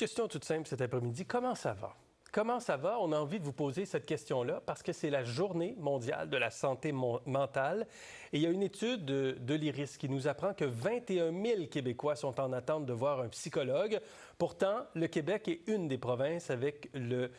question toute simple cet après-midi. Comment ça va? Comment ça va? On a envie de vous poser cette question-là parce que c'est la Journée mondiale de la santé mentale. Et il y a une étude de l'IRIS qui nous apprend que 21 000 Québécois sont en attente de voir un psychologue. Pourtant, le Québec est une des provinces avec le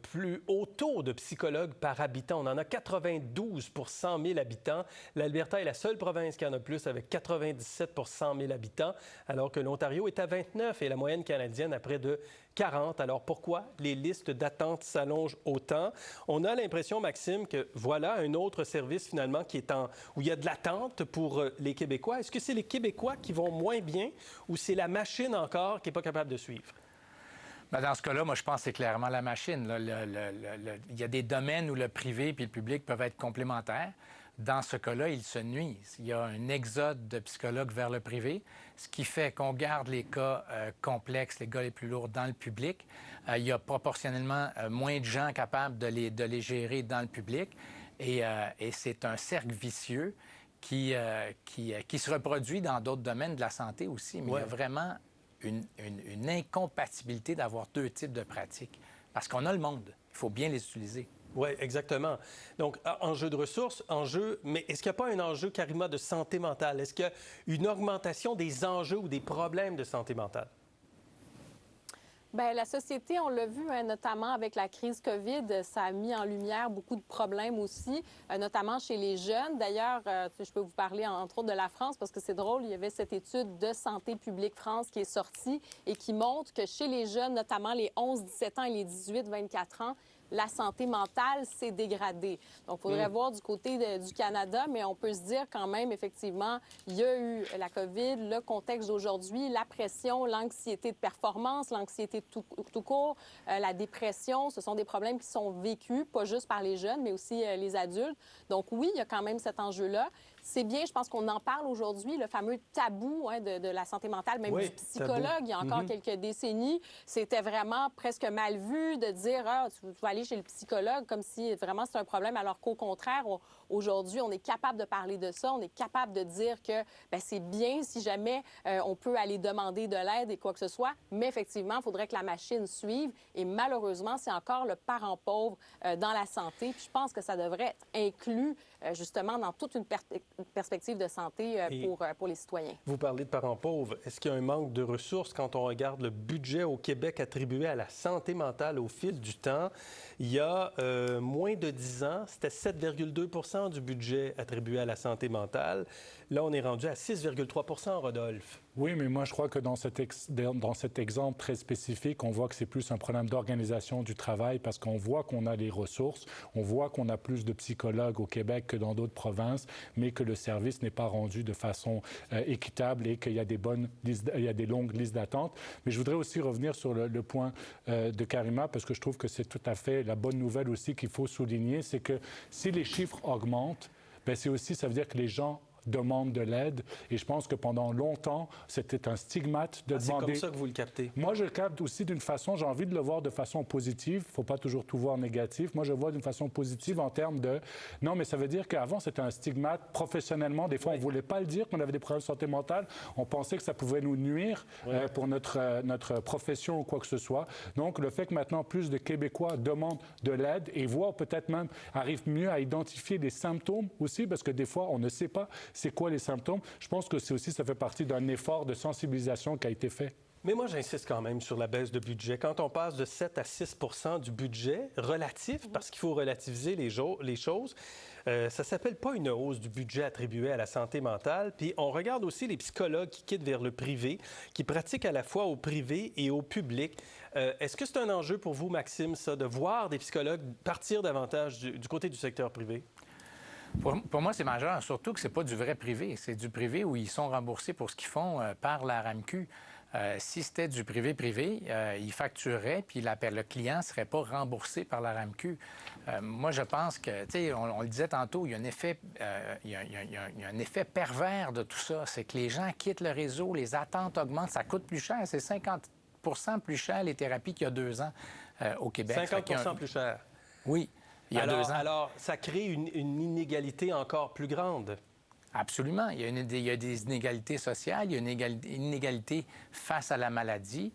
plus haut taux de psychologues par habitant. On en a 92 pour 100 000 habitants. L'Alberta est la seule province qui en a plus avec 97 pour 100 000 habitants, alors que l'Ontario est à 29 et la moyenne canadienne à près de 40. Alors pourquoi les listes d'attente s'allongent autant? On a l'impression, Maxime, que voilà un autre service finalement qui est où il y a de l'attente pour les Québécois. Est-ce que c'est les Québécois qui vont moins bien ou c'est la machine encore qui n'est pas capable de suivre? Bien, dans ce cas-là, moi, je pense que c'est clairement la machine. Il y a des domaines où le privé et le public peuvent être complémentaires. Dans ce cas-là, ils se nuisent. Il y a un exode de psychologues vers le privé, ce qui fait qu'on garde les cas complexes, les cas les plus lourds dans le public. Il y a proportionnellement moins de gens capables de les gérer dans le public. Et c'est un cercle vicieux qui se reproduit dans d'autres domaines de la santé aussi. Mais il y a vraiment une incompatibilité d'avoir deux types de pratiques. Parce qu'on a le monde. Il faut bien les utiliser. Oui, exactement. Donc, enjeu de ressources, mais est-ce qu'il n'y a pas un enjeu carrément de santé mentale? Est-ce qu'il y a une augmentation des enjeux ou des problèmes de santé mentale? Bien, la société, on l'a vu, notamment avec la crise COVID, ça a mis en lumière beaucoup de problèmes aussi, notamment chez les jeunes. D'ailleurs, je peux vous parler entre autres de la France parce que c'est drôle, il y avait cette étude de Santé publique France qui est sortie et qui montre que chez les jeunes, notamment les 11-17 ans et les 18-24 ans, la santé mentale s'est dégradée. Donc, il faudrait voir du côté du Canada, mais on peut se dire quand même, effectivement, il y a eu la COVID, le contexte d'aujourd'hui, la pression, l'anxiété de performance, l'anxiété tout court, la dépression. Ce sont des problèmes qui sont vécus, pas juste par les jeunes, mais aussi les adultes. Donc, oui, il y a quand même cet enjeu-là. C'est bien, je pense qu'on en parle aujourd'hui, le fameux tabou de la santé mentale, même du psychologue. Tabou. Il y a encore quelques décennies, c'était vraiment presque mal vu de dire « Ah, tu vas aller chez le psychologue » comme si vraiment c'est un problème, alors qu'au contraire, aujourd'hui, on est capable de parler de ça, on est capable de dire que c'est bien si jamais on peut aller demander de l'aide et quoi que ce soit, mais effectivement, il faudrait que la machine suive et malheureusement, c'est encore le parent pauvre dans la santé. Puis je pense que ça devrait être inclus justement dans toute une perspective de santé pour les citoyens. Vous parlez de parents pauvres. Est-ce qu'il y a un manque de ressources quand on regarde le budget au Québec attribué à la santé mentale au fil du temps? Il y a moins de 10 ans, c'était 7,2 du budget attribué à la santé mentale. Là, on est rendu à 6,3 Rodolphe. Oui, mais moi, je crois que dans cet exemple très spécifique, on voit que c'est plus un problème d'organisation du travail parce qu'on voit qu'on a les ressources, on voit qu'on a plus de psychologues au Québec que dans d'autres provinces, mais que le service n'est pas rendu de façon équitable et qu'il y a des longues listes d'attente. Mais je voudrais aussi revenir sur le point de Karima parce que je trouve que c'est tout à fait la bonne nouvelle aussi qu'il faut souligner, c'est que si les chiffres augmentent, bien, ça veut dire que les gens demande de l'aide. Et je pense que pendant longtemps, c'était un stigmate de demander... C'est comme ça que vous le captez. Moi, je le capte aussi d'une façon... J'ai envie de le voir de façon positive. Il ne faut pas toujours tout voir négatif. Moi, je le vois d'une façon positive en termes de... Non, mais ça veut dire qu'avant, c'était un stigmate professionnellement. Des fois, on ne voulait pas le dire qu'on avait des problèmes de santé mentale. On pensait que ça pouvait nous nuire pour notre profession ou quoi que ce soit. Donc, le fait que maintenant, plus de Québécois demandent de l'aide et voient peut-être même, arrivent mieux à identifier les symptômes aussi, parce que des fois, on ne sait pas c'est quoi les symptômes. Je pense que ça fait partie d'un effort de sensibilisation qui a été fait. Mais moi, j'insiste quand même sur la baisse de budget. Quand on passe de 7 à 6 du budget relatif, parce qu'il faut relativiser les choses, ça s'appelle pas une hausse du budget attribué à la santé mentale. Puis on regarde aussi les psychologues qui quittent vers le privé, qui pratiquent à la fois au privé et au public. Est-ce que c'est un enjeu pour vous, Maxime, ça, de voir des psychologues partir davantage du côté du secteur privé? Pour moi, c'est majeur, surtout que c'est pas du vrai privé. C'est du privé où ils sont remboursés pour ce qu'ils font par la RAMQ. Si c'était du privé-privé, ils factureraient, puis le client ne serait pas remboursé par la RAMQ. Moi, je pense que, tu sais, on le disait tantôt, il y a un effet pervers de tout ça. C'est que les gens quittent le réseau, les attentes augmentent, ça coûte plus cher. C'est 50 plus cher les thérapies qu'il y a 2 ans au Québec. 50 plus cher? Oui. Il y a 2 ans. Alors, ça crée une inégalité encore plus grande. Absolument. Il y a des inégalités sociales, il y a une inégalité face à la maladie.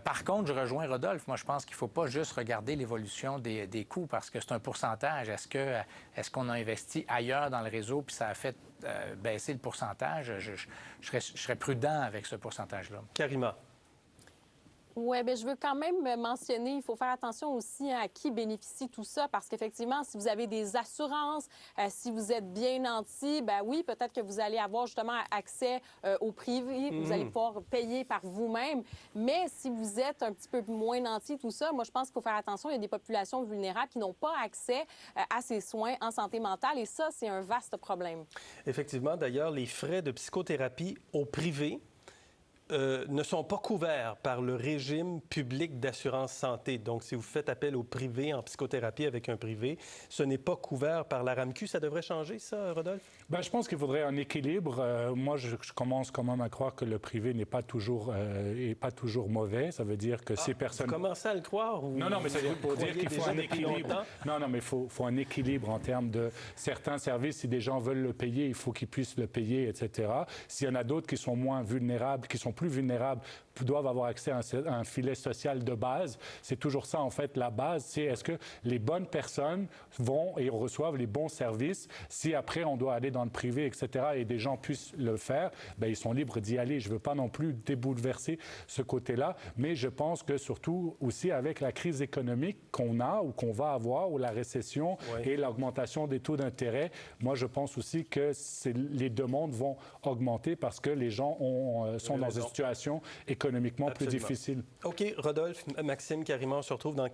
Par contre, je rejoins Rodolphe. Moi, je pense qu'il ne faut pas juste regarder l'évolution des coûts parce que c'est un pourcentage. Est-ce qu'on a investi ailleurs dans le réseau puis ça a fait baisser le pourcentage? Je serais prudent avec ce pourcentage-là. Karima. Oui, bien, je veux quand même mentionner, il faut faire attention aussi à qui bénéficie tout ça, parce qu'effectivement, si vous avez des assurances, si vous êtes bien nanti, ben oui, peut-être que vous allez avoir justement accès au privé, vous allez pouvoir payer par vous-même. Mais si vous êtes un petit peu moins nanti, tout ça, moi, je pense qu'il faut faire attention. Il y a des populations vulnérables qui n'ont pas accès à ces soins en santé mentale, et ça, c'est un vaste problème. Effectivement, d'ailleurs, les frais de psychothérapie au privé ne sont pas couverts par le régime public d'assurance santé. Donc, si vous faites appel au privé en psychothérapie avec un privé, ce n'est pas couvert par la RAMQ. Ça devrait changer, ça, Rodolphe? Bien, je pense qu'il faudrait un équilibre. Moi, je commence quand même à croire que le privé n'est pas toujours mauvais. Ça veut dire que ces personnes... Vous commencez à le croire? Ou Non, mais c'est pour dire qu'il faut un équilibre. Non, mais il faut un équilibre en termes de certains services. Si des gens veulent le payer, il faut qu'ils puissent le payer, etc. S'il y en a d'autres qui sont moins vulnérables, qui sont plus vulnérables, doivent avoir accès à un filet social de base. C'est toujours ça, en fait, la base. C'est est-ce que les bonnes personnes vont et reçoivent les bons services? Si après, on doit aller dans le privé, etc., et des gens puissent le faire, bien, ils sont libres d'y aller. Je ne veux pas non plus débouleverser ce côté-là, mais je pense que surtout aussi avec la crise économique qu'on a ou qu'on va avoir, ou la récession et l'augmentation des taux d'intérêt, moi, je pense aussi que les demandes vont augmenter parce que les gens sont dans une situation économiquement plus difficile. OK, Rodolphe, Maxime, Karima, on se retrouve dans